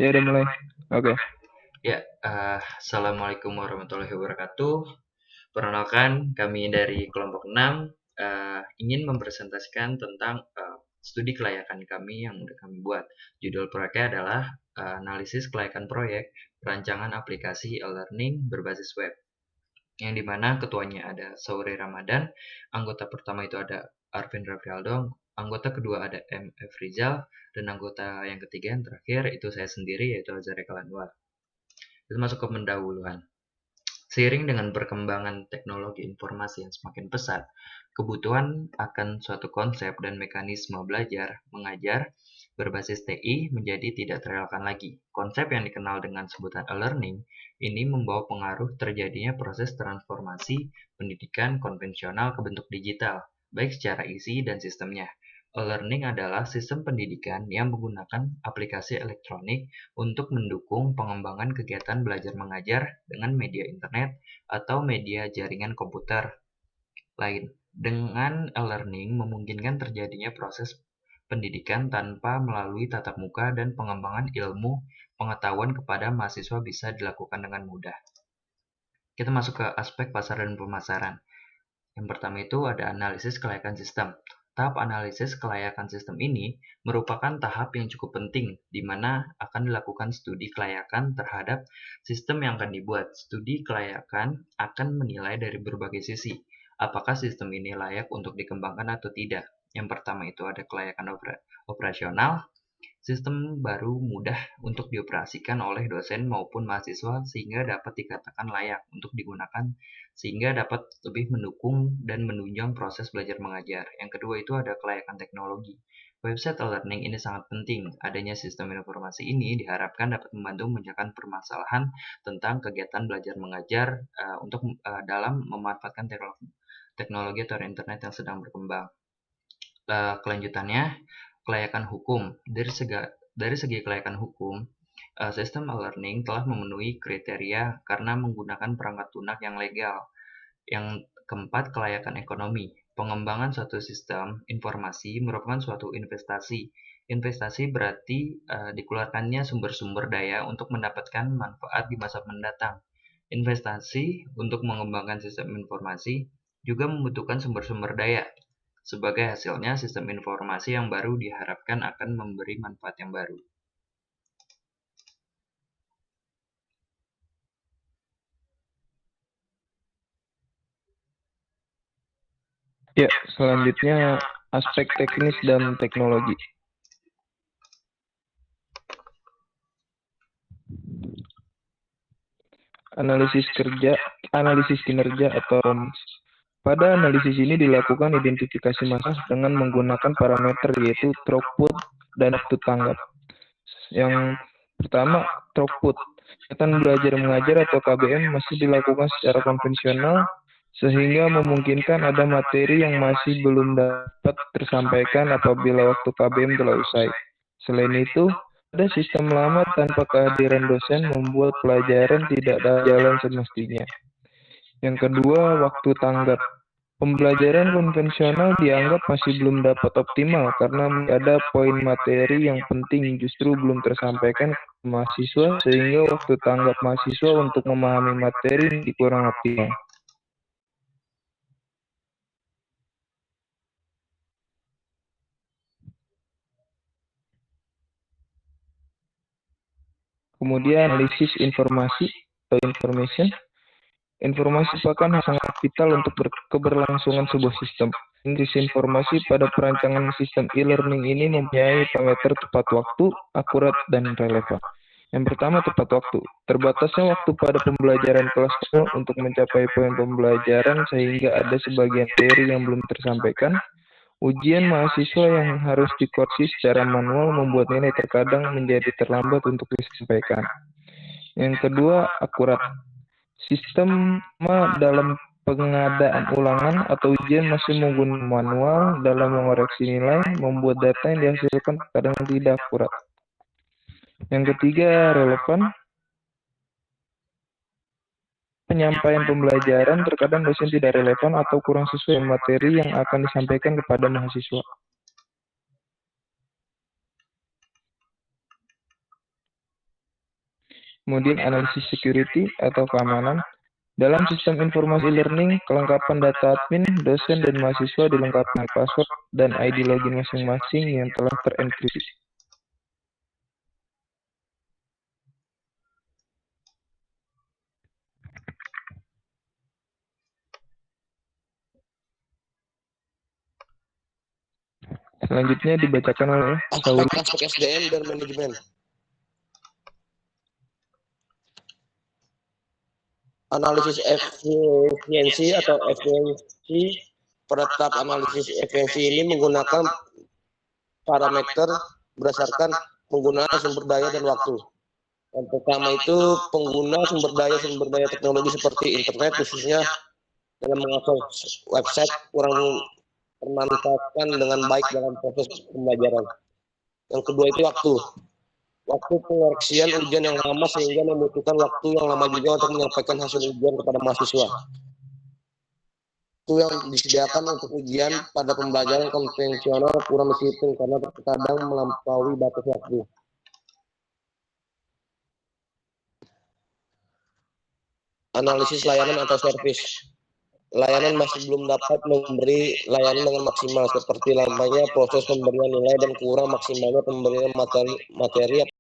Ya udah mulai. Oke. Ya, Assalamualaikum warahmatullahi wabarakatuh. Perkenalkan, kami dari kelompok 6 ingin mempresentasikan tentang studi kelayakan kami yang udah kami buat. Judul proyeknya adalah analisis kelayakan proyek perancangan aplikasi e-learning berbasis web. Yang dimana ketuanya ada Sauri Ramadan, anggota pertama itu ada Arvin Rafialdo, anggota kedua ada MF Rizal, dan anggota yang ketiga yang terakhir itu saya sendiri yaitu Azhar Kalanwar. Itu masuk ke pendahuluan. Seiring dengan perkembangan teknologi informasi yang semakin pesat, kebutuhan akan suatu konsep dan mekanisme belajar mengajar berbasis TI menjadi tidak terelakkan lagi. Konsep yang dikenal dengan sebutan e-learning ini membawa pengaruh terjadinya proses transformasi pendidikan konvensional ke bentuk digital, baik secara isi dan sistemnya. E-learning adalah sistem pendidikan yang menggunakan aplikasi elektronik untuk mendukung pengembangan kegiatan belajar mengajar dengan media internet atau media jaringan komputer lain. Dengan e-learning memungkinkan terjadinya proses pendidikan tanpa melalui tatap muka dan pengembangan ilmu pengetahuan kepada mahasiswa bisa dilakukan dengan mudah. Kita masuk ke aspek pasar dan pemasaran. Yang pertama itu ada analisis kelayakan sistem. Tahap analisis kelayakan sistem ini merupakan tahap yang cukup penting, di mana akan dilakukan studi kelayakan terhadap sistem yang akan dibuat. Studi kelayakan akan menilai dari berbagai sisi, apakah sistem ini layak untuk dikembangkan atau tidak. Yang pertama itu ada kelayakan operasional. Sistem baru mudah untuk dioperasikan oleh dosen maupun mahasiswa sehingga dapat dikatakan layak untuk digunakan sehingga dapat lebih mendukung dan menunjang proses belajar mengajar. Yang kedua itu ada kelayakan teknologi. Website e-learning ini sangat penting. Adanya sistem informasi ini diharapkan dapat membantu memecahkan permasalahan tentang kegiatan belajar mengajar untuk dalam memanfaatkan teknologi atau internet yang sedang berkembang. Kelanjutannya, kelayakan hukum. Dari segi kelayakan hukum, sistem e-learning telah memenuhi kriteria karena menggunakan perangkat lunak yang legal. Yang keempat, kelayakan ekonomi. Pengembangan suatu sistem informasi merupakan suatu investasi. Investasi berarti dikeluarkannya sumber-sumber daya untuk mendapatkan manfaat di masa mendatang. Investasi untuk mengembangkan sistem informasi juga membutuhkan sumber-sumber daya. Sebagai hasilnya, sistem informasi yang baru diharapkan akan memberi manfaat yang baru. Ya, selanjutnya aspek teknis dan teknologi. Analisis kinerja atau pada analisis ini dilakukan identifikasi masalah dengan menggunakan parameter yaitu throughput dan waktu tanggap. Yang pertama, throughput. Kegiatan belajar mengajar atau KBM masih dilakukan secara konvensional sehingga memungkinkan ada materi yang masih belum dapat tersampaikan apabila waktu KBM telah usai. Selain itu, ada sistem lama tanpa kehadiran dosen membuat pelajaran tidak jalan semestinya. Yang kedua, waktu tanggap. Pembelajaran konvensional dianggap masih belum dapat optimal karena ada poin materi yang penting justru belum tersampaikan ke mahasiswa sehingga waktu tanggap mahasiswa untuk memahami materi kurang optimal. Kemudian analisis informasi atau information. Informasi merupakan hal sangat vital untuk keberlangsungan sebuah sistem. Informasi pada perancangan sistem e-learning ini mempunyai parameter tepat waktu, akurat, dan relevan. Yang pertama, tepat waktu. Terbatasnya waktu pada pembelajaran kelas untuk mencapai poin pembelajaran sehingga ada sebagian materi yang belum tersampaikan. Ujian mahasiswa yang harus dikursi secara manual membuat nilai terkadang menjadi terlambat untuk disampaikan. Yang kedua, akurat. Sistem dalam pengadaan ulangan atau ujian masih menggunakan manual dalam mengoreksi nilai, membuat data yang dihasilkan kadang tidak akurat. Yang ketiga, relevan. Penyampaian pembelajaran terkadang dosen tidak relevan atau kurang sesuai materi yang akan disampaikan kepada mahasiswa. Kemudian analisis security atau keamanan. Dalam sistem informasi e-learning, kelengkapan data admin, dosen, dan mahasiswa dilengkapi dengan password dan ID login masing-masing yang telah terenkripsi. Selanjutnya dibacakan oleh Saul. Aspek SDM dan manajemen. Analisis efisiensi atau efisiensi. Pada tahap analisis efisiensi ini menggunakan parameter berdasarkan penggunaan sumber daya dan waktu. Yang pertama itu pengguna sumber daya teknologi seperti internet, khususnya dalam mengakses website kurang termanfaatkan dengan baik dalam proses pembelajaran. Yang kedua itu waktu pengoreksian ujian yang lama sehingga membutuhkan waktu yang lama juga untuk menyampaikan hasil ujian kepada mahasiswa. Waktu yang disediakan untuk ujian pada pembelajaran konvensional kurang disiplin karena terkadang melampaui batas waktu. Analisis layanan atau service. Layanan masih belum dapat memberi layanan dengan maksimal, seperti lamanya proses pemberian nilai dan kurang maksimalnya pemberian materi